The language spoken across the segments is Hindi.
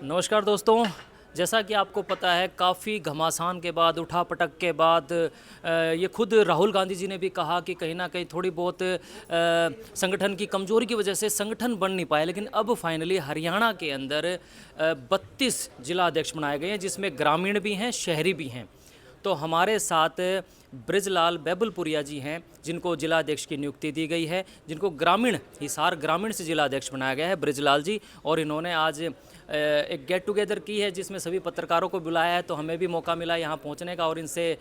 नमस्कार दोस्तों। जैसा कि आपको पता है, काफ़ी घमासान के बाद, उठा-पटक के बाद ये खुद राहुल गांधी जी ने भी कहा कि कहीं न कहीं थोड़ी बहुत संगठन की कमज़ोरी की वजह से संगठन बन नहीं पाया। लेकिन अब फाइनली हरियाणा के अंदर 32 जिला अध्यक्ष बनाए गए हैं, जिसमें ग्रामीण भी हैं, शहरी भी हैं। तो हमारे साथ बृजलाल बैबलपुरिया जी हैं, जिनको जिलाध्यक्ष की नियुक्ति दी गई है, जिनको ग्रामीण हिसार ग्रामीण से जिलाध्यक्ष बनाया गया है, बृजलाल जी। और इन्होंने आज एक गेट टुगेदर की है, जिसमें सभी पत्रकारों को बुलाया है। तो हमें भी मौका मिला यहाँ पहुँचने का, और इनसे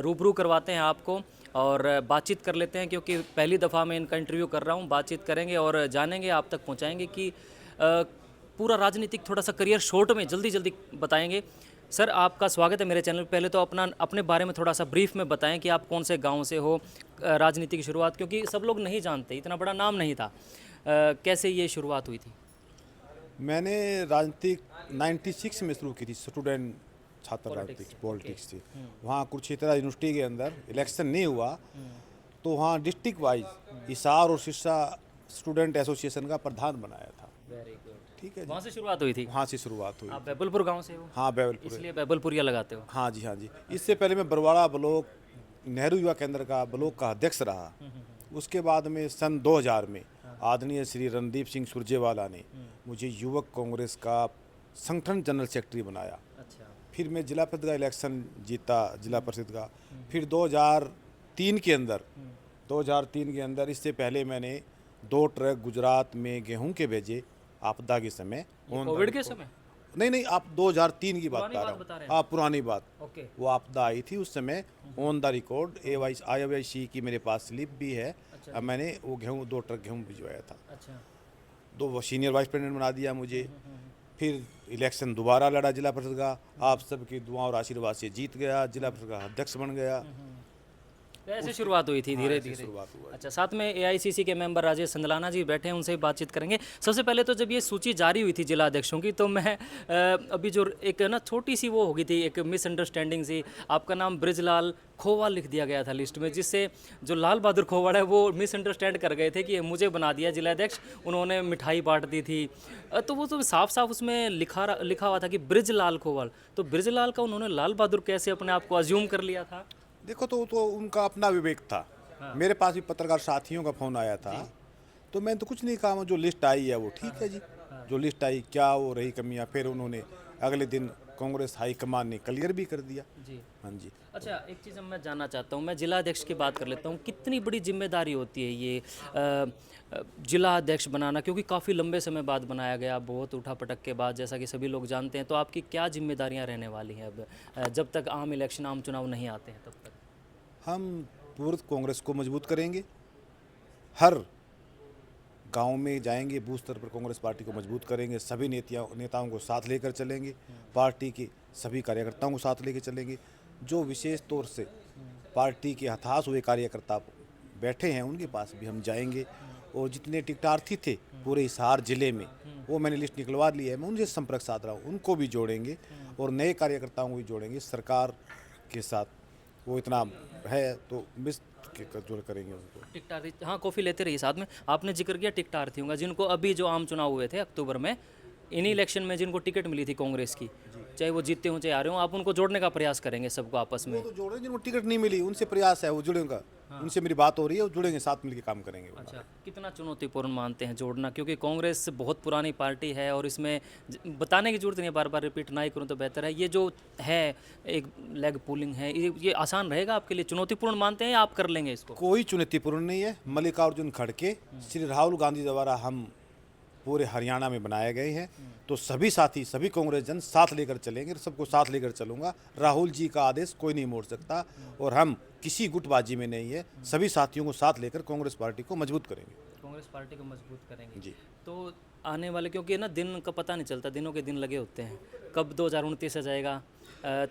रूबरू करवाते हैं आपको और बातचीत कर लेते हैं, क्योंकि पहली दफ़ा मैं इनका इंटरव्यू कर रहा हूँ। बातचीत करेंगे और जानेंगे, आप तक पहुँचाएंगे कि पूरा राजनीतिक थोड़ा सा करियर शॉर्ट में जल्दी जल्दी बताएंगे। सर, आपका स्वागत है मेरे चैनल पे। पहले तो अपने बारे में थोड़ा सा ब्रीफ में बताएं कि आप कौन से गांव से हो, राजनीति की शुरुआत, क्योंकि सब लोग नहीं जानते, इतना बड़ा नाम नहीं था। कैसे ये शुरुआत हुई थी? मैंने राजनीति 96 में शुरू की थी, स्टूडेंट छात्र राजनीति पॉलिटिक्स थी। वहाँ कुरुक्षेत्र यूनिवर्सिटी के अंदर इलेक्शन नहीं हुआ, तो वहाँ डिस्ट्रिक्ट वाइज हिसार और सिरसा स्टूडेंट एसोसिएशन का प्रधान बनाया था। Very good. ठीक है जी, वहाँ से शुरुआत हुई थी? वहाँ से शुरुआत हुई। आप बैबलपुर गांव से हो? हाँ, बैबलपुर। इसलिए बैबलपुरिया लगाते हो? हाँ जी, हाँ जी। इससे पहले मैं बरवाड़ा ब्लॉक नेहरू युवा केंद्र का ब्लॉक का अध्यक्ष रहा। उसके बाद में सन 2000 में आदरणीय श्री रणदीप सिंह सुरजेवाला ने मुझे युवक कांग्रेस का संगठन जनरल सेक्रेटरी बनाया। अच्छा। फिर मैं जिला परिषद का इलेक्शन जीता, जिला परिषद का। फिर 2003 के अंदर 2003 के अंदर इससे पहले मैंने 2 ट्रक गुजरात में गेहूं के भेजे आपदा के समय। कोविड के समय? नहीं, आप 2003 की बात पुरानी बता बात रहा बता रहे हूँ। हैं? हाँ, पुरानी बात। ओके। वो आपदा आई थी उस समय, ऑन द रिकॉर्ड IYC की मेरे पास स्लिप भी है। अच्छा। अब मैंने वो गेहूँ 2 ट्रक गेहूँ भिजवाया था। अच्छा। तो वो सीनियर वाइस प्रेसिडेंट बना दिया मुझे। फिर इलेक्शन दोबारा लड़ा जिला परिषद का, आप सबकी दुआ और आशीर्वाद से जीत गया, जिला परिषद का अध्यक्ष बन गया। तो ऐसे शुरुआत हुई थी, धीरे ऐसे धीरे शुरुआत हुआ। अच्छा, साथ में AICC के मेंबर राजेश संदलाना जी बैठे हैं, उनसे भी बातचीत करेंगे। सबसे पहले तो जब ये सूची जारी हुई थी जिला अध्यक्षों की, तो मैं अभी जो एक ना छोटी सी वो हो गई थी, एक मिसअंडरस्टैंडिंग सी। आपका नाम बृजलाल खोवाल लिख दिया गया था लिस्ट में, जिससे जो लाल बहादुर खोवाल है वो मिसअंडरस्टैंड कर गए थे कि मुझे बना दिया जिलाध्यक्ष। उन्होंने मिठाई बांट दी थी। तो वो तो साफ साफ उसमें लिखा हुआ था कि बृजलाल खोवाल। तो बृजलाल का उन्होंने लाल बहादुर कैसे अपने आप को अज्यूम कर लिया था? देखो, तो उनका अपना विवेक था। हाँ। मेरे पास भी पत्रकार साथियों का फ़ोन आया था, तो मैं तो कुछ नहीं कहा। जो लिस्ट आई है वो ठीक है जी। जो लिस्ट आई, क्या वो रही कमियां, फिर उन्होंने अगले दिन कांग्रेस हाईकमान ने क्लियर भी कर दिया। जी। हाँ जी। अच्छा, एक चीज़ मैं जानना चाहता हूँ, मैं जिला अध्यक्ष की बात कर लेता हूँ। कितनी बड़ी जिम्मेदारी होती है ये जिला अध्यक्ष बनाना, क्योंकि काफ़ी लंबे समय बाद बनाया गया, बहुत उठापटक के बाद, जैसा कि सभी लोग जानते हैं। तो आपकी क्या जिम्मेदारियाँ रहने वाली हैं अब, जब तक आम चुनाव नहीं आते हैं तब तक? हम पूर्व कांग्रेस को मजबूत करेंगे, हर गांव में जाएंगे, बूथ स्तर पर कांग्रेस पार्टी को मजबूत करेंगे, सभी नेताओं को साथ लेकर चलेंगे, पार्टी के सभी कार्यकर्ताओं को साथ लेकर चलेंगे। जो विशेष तौर से पार्टी के हताश हुए कार्यकर्ता बैठे हैं, उनके पास भी हम जाएंगे। और जितने टिकटार्थी थे पूरे हिसार जिले में, वो मैंने लिस्ट निकलवा ली है, मैं उनसे संपर्क साध रहा हूँ, उनको भी जोड़ेंगे और नए कार्यकर्ताओं को भी जोड़ेंगे। सरकार के साथ वो इतना है तो मिस जोड़ करेंगे उनको। टिकटार्थी, हाँ, कॉफ़ी लेते रहिए साथ में। आपने जिक्र किया टिकटार्थियों का, जिनको अभी जो आम चुनाव हुए थे अक्टूबर में, इन्हीं इलेक्शन में जिनको टिकट मिली थी कांग्रेस की, चाहे वो जीते हों चाहे आ रहे हों, आप उनको जोड़ने का प्रयास करेंगे सबको आपस में? वो तो जोड़ेंगे, जिनको टिकट नहीं मिली उनसे प्रयास है, वो जुड़ेंगे। उनसे मेरी बात हो रही है, वो जुड़ेंगे, साथ मिलकर काम करेंगे। अच्छा, कितना चुनौतीपूर्ण मानते हैं जोड़ना? क्योंकि कांग्रेस बहुत पुरानी पार्टी है और इसमें बताने की जरूरत नहीं है, बार बार रिपीट ना ही करूँ तो बेहतर है। ये जो है एक लेग पुलिंग है, ये आसान रहेगा आपके लिए? चुनौतीपूर्ण मानते हैं या आप कर लेंगे इसको? कोई चुनौतीपूर्ण नहीं है। मल्लिकार्जुन खड़गे श्री राहुल गांधी द्वारा हम पूरे हरियाणा में बनाए गए हैं, तो सभी साथी, सभी कांग्रेस जन साथ लेकर चलेंगे, सबको साथ लेकर चलूंगा। राहुल जी का आदेश कोई नहीं मोड़ सकता और हम किसी गुटबाजी में नहीं है। सभी साथियों को साथ लेकर कांग्रेस पार्टी को मजबूत करेंगे। कांग्रेस पार्टी को मजबूत करेंगे जी। तो आने वाले, क्योंकि ना दिन का पता नहीं चलता, दिनों के दिन लगे होते हैं, कब 2029 आ जाएगा।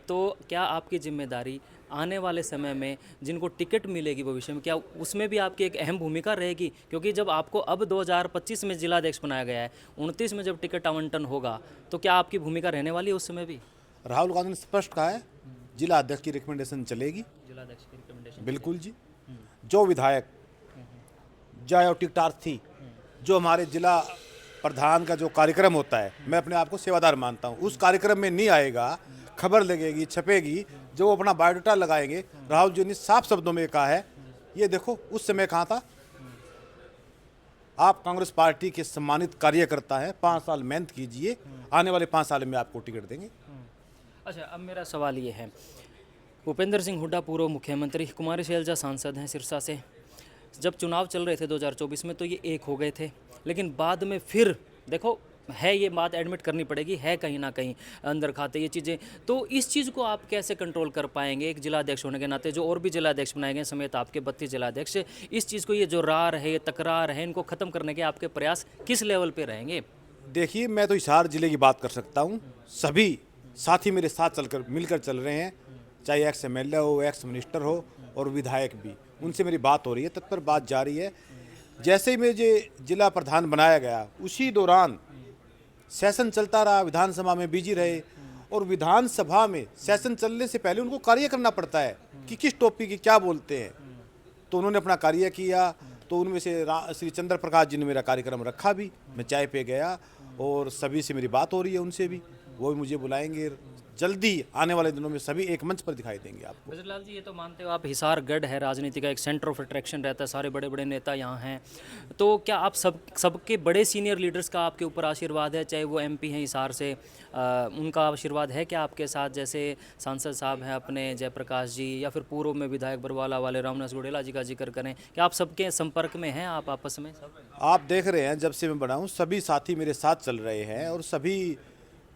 तो क्या आपकी जिम्मेदारी आने वाले समय में जिनको टिकट मिलेगी भविष्य में, क्या उसमें भी आपकी एक अहम भूमिका रहेगी? क्योंकि जब आपको अब 2025 में जिलाध्यक्ष बनाया गया है, 29 में जब टिकट आवंटन होगा, तो क्या आपकी भूमिका रहने वाली है उस समय भी? राहुल गांधी ने स्पष्ट कहा है, जिला अध्यक्ष की रिकमेंडेशन चलेगी। जिलाध्यक्ष की रिकमेंडेशन? बिल्कुल जी। जो विधायक, चाहे वो टिकटार्थी, जो हमारे जिला प्रधान का जो कार्यक्रम होता है, मैं अपने आप को सेवादार मानता हूँ, उस कार्यक्रम में नहीं आएगा, खबर लगेगी, छपेगी, जो अपना बायोडाटा लगाएंगे। राहुल जी ने साफ शब्दों में कहा है, ये देखो उस समय कहाँ था, आप कांग्रेस पार्टी के सम्मानित कार्यकर्ता हैं, 5 साल मेहनत कीजिए, आने वाले 5 साल में आपको टिकट देंगे। अच्छा, अब मेरा सवाल ये है, भूपेंद्र सिंह हुड्डा पूर्व मुख्यमंत्री, कुमारी शैलजा सांसद हैं सिरसा से, जब चुनाव चल रहे थे 2024 में तो ये एक हो गए थे, लेकिन बाद में फिर देखो है, ये बात एडमिट करनी पड़ेगी, है कहीं ना कहीं अंदर खाते ये चीज़ें। तो इस चीज़ को आप कैसे कंट्रोल कर पाएंगे एक जिलाध्यक्ष होने के नाते, जो और भी जिलाध्यक्ष बनाए गए समेत आपके 32 जिलाध्यक्ष, इस चीज़ को, ये जो रार है, ये तकरार है, इनको ख़त्म करने के आपके प्रयास किस लेवल पे रहेंगे? देखिए, मैं तो हिसार जिले की बात कर सकता हूँ, सभी साथी मेरे साथ चलकर मिलकर चल रहे हैं, चाहे एक्स एमएलए हो, एक्स मिनिस्टर हो और विधायक भी, उनसे मेरी बात हो रही है, तत्पर बात जारी है। जैसे ही मुझे जिला प्रधान बनाया गया, उसी दौरान सेशन चलता रहा, विधानसभा में बिजी रहे, और विधानसभा में सेशन चलने से पहले उनको कार्य करना पड़ता है कि किस टॉपिक की क्या बोलते हैं, तो उन्होंने अपना कार्य किया। तो उनमें से श्री चंद्र प्रकाश जी ने मेरा कार्यक्रम रखा भी, मैं चाय पे गया और सभी से मेरी बात हो रही है, उनसे भी, वो भी मुझे बुलाएंगे जल्दी, आने वाले दिनों में सभी एक मंच पर दिखाई देंगे आपको। बजरलाल जी, ये तो मानते हो आप, हिसार गढ़ है राजनीति का, एक सेंटर ऑफ अट्रैक्शन रहता है, सारे बड़े बड़े नेता यहाँ हैं, तो क्या आप सबके बड़े सीनियर लीडर्स का आपके ऊपर आशीर्वाद है, चाहे वो एमपी हैं हिसार से, उनका आशीर्वाद है क्या आपके साथ? जैसे सांसद साहब हैं अपने जयप्रकाश जी, या फिर पूर्व में विधायक बरवाला वाले रामनाथ गुडेला जी का जिक्र करें, क्या आप सबके संपर्क में हैं, आप आपस में सब? आप देख रहे हैं, जब से मैं बना हूँ सभी साथी मेरे साथ चल रहे हैं, और सभी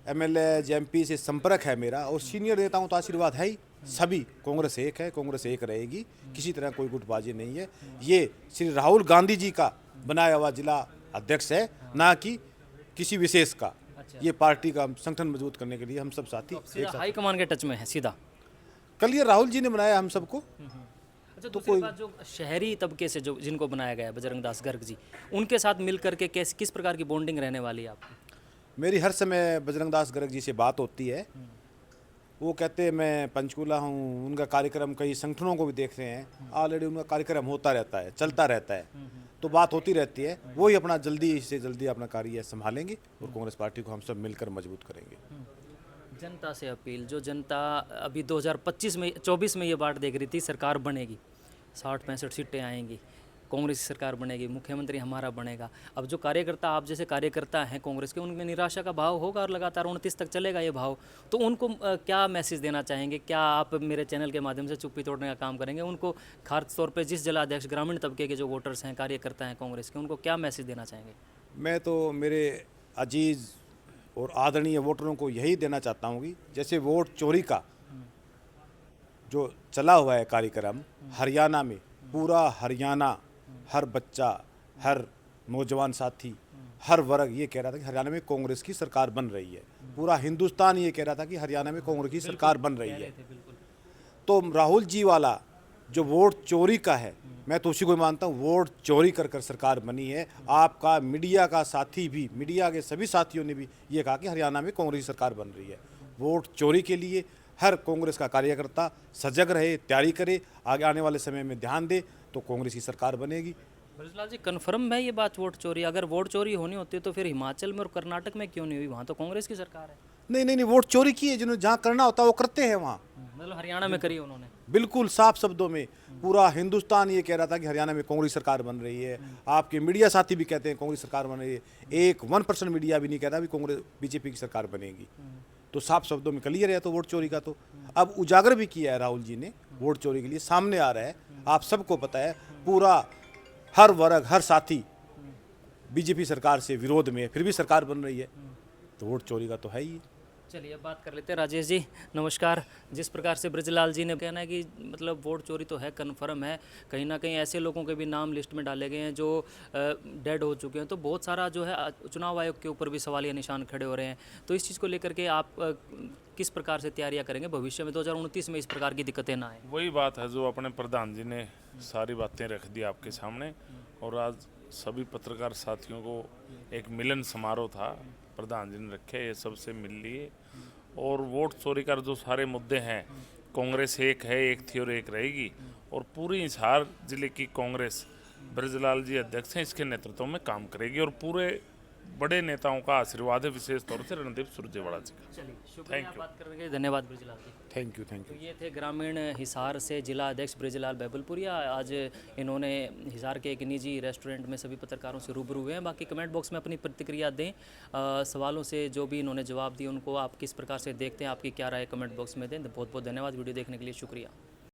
एमएलए जेएमपी से संपर्क है मेरा, और सीनियर नेताओं तो आशीर्वाद है ही। सभी, कांग्रेस एक है, कांग्रेस एक रहेगी, किसी तरह कोई गुटबाजी नहीं है। ये श्री राहुल गांधी जी का बनाया हुआ जिला अध्यक्ष है, ना कि किसी विशेष का। ये पार्टी का संगठन मजबूत करने के लिए हम सब साथी एक साथ। हाईकमान के टच में है सीधा? कल ये राहुल जी ने बनाया हम सबको। अच्छा, दूसरी बात, जो शहरी तबके से जो जिनको बनाया गया है, बजरंग दास गर्ग जी, उनके साथ मिल करके किस प्रकार की बॉन्डिंग रहने वाली है आपकी? मेरी हर समय बजरंग दास गर्ग जी से बात होती है, वो कहते हैं मैं पंचकूला हूँ, उनका कार्यक्रम कई संगठनों को भी देख रहे हैं, ऑलरेडी उनका कार्यक्रम होता रहता है, चलता रहता है, तो बात होती रहती है। वही अपना जल्दी से जल्दी अपना कार्य संभालेंगे और कांग्रेस पार्टी को हम सब मिलकर मजबूत करेंगे। जनता से अपील, जो जनता अभी 2024 में ये बात देख रही थी, सरकार बनेगी, 60-65 सीटें आएंगी, कांग्रेस की सरकार बनेगी, मुख्यमंत्री हमारा बनेगा, अब जो कार्यकर्ता, आप जैसे कार्यकर्ता हैं कांग्रेस के, उनमें निराशा का भाव होगा और लगातार 29 तक चलेगा ये भाव, तो उनको क्या मैसेज देना चाहेंगे? क्या आप मेरे चैनल के माध्यम से चुप्पी तोड़ने का काम करेंगे? उनको खास तौर पे जिस जिलाध्यक्ष, ग्रामीण तबके के जो वोटर्स हैं, कार्यकर्ता हैं कांग्रेस के, उनको क्या मैसेज देना चाहेंगे? मैं तो मेरे अजीज़ और आदरणीय वोटरों को यही देना चाहता हूँ कि जैसे वोट चोरी का जो चला हुआ है कार्यक्रम हरियाणा में, पूरा हरियाणा, हर बच्चा, हर नौजवान साथी, हर वर्ग ये कह रहा था कि हरियाणा में कांग्रेस की सरकार बन रही है, पूरा हिंदुस्तान ये कह रहा था कि हरियाणा में कांग्रेस की सरकार बन रही है। तो राहुल जी वाला जो वोट चोरी का है, मैं तो उसी को मानता हूँ, वोट चोरी कर कर सरकार बनी है। आपका मीडिया का साथी भी, मीडिया के सभी साथियों ने भी ये कहा कि हरियाणा में कांग्रेस की सरकार बन रही है। वोट चोरी के लिए हर कांग्रेस का कार्यकर्ता सजग रहे, तैयारी करे, आगे आने वाले समय में ध्यान दे, तो कांग्रेस की सरकार बनेगी। ब्रजलाल जी, कन्फर्म है ये बात, वोट चोरी? अगर वोट चोरी होनी होती तो फिर हिमाचल में और कर्नाटक में क्यों नहीं हुई? वहाँ तो कांग्रेस की सरकार है। नहीं, वोट चोरी की है, जिन्होंने जहाँ करना होता है वो करते हैं वहाँ। मतलब हरियाणा में करी उन्होंने? बिल्कुल साफ शब्दों में पूरा हिंदुस्तान ये कह रहा था कि हरियाणा में कांग्रेस सरकार बन रही है। आपके मीडिया साथी भी कहते हैं कांग्रेस सरकार बन रही है, एक 1% मीडिया भी नहीं कहता भी कांग्रेस बीजेपी की सरकार बनेगी। तो साफ शब्दों में क्लियर है। तो वोट चोरी का तो अब उजागर भी किया है राहुल जी ने, वोट चोरी के लिए सामने आ रहा है, आप सबको पता है, पूरा हर वर्ग, हर साथी बीजेपी सरकार से विरोध में, फिर भी सरकार बन रही है, तो वोट चोरी का तो है ही। चलिए अब बात कर लेते हैं। राजेश जी नमस्कार। जिस प्रकार से ब्रजलाल जी ने कहना है कि मतलब वोट चोरी तो है, कन्फर्म है, कहीं ना कहीं ऐसे लोगों के भी नाम लिस्ट में डाले गए हैं जो डेड हो चुके हैं, तो बहुत सारा जो है चुनाव आयोग के ऊपर भी सवालिया निशान खड़े हो रहे हैं। तो इस चीज़ को लेकर के आप किस प्रकार से तैयारियां करेंगे भविष्य में, 2029 में इस प्रकार की दिक्कतें ना आए? वही बात है जो अपने प्रधान जी ने सारी बातें रख दी आपके सामने, और आज सभी पत्रकार साथियों को एक मिलन समारोह था, प्रधान जी ने रखे, ये सबसे मिल लिए। और वोट चोरी का जो सारे मुद्दे हैं, कांग्रेस एक है, एक थी और एक रहेगी, और पूरी हिसार जिले की कांग्रेस, ब्रजलाल जी अध्यक्ष हैं, इसके नेतृत्व में काम करेगी, और पूरे बड़े नेताओं का आशीर्वाद है, विशेष तौर से रणदीप सुरजेवाला जी का। चलिए शुक्रिया Thank you. बात करने के लिए, धन्यवाद ब्रिजलाल जी। थैंक यू थैंक तो यू। ये थे ग्रामीण हिसार से जिला अध्यक्ष ब्रिजलाल बैबलपुरिया। आज इन्होंने हिसार के एक निजी रेस्टोरेंट में सभी पत्रकारों से रूबरू हुए हैं। बाकी कमेंट बॉक्स में अपनी प्रतिक्रिया दें, सवालों से जो भी इन्होंने जवाब दिए उनको आप किस प्रकार से देखते हैं, आपकी क्या राय कमेंट बॉक्स में दें। बहुत बहुत धन्यवाद, वीडियो देखने के लिए शुक्रिया।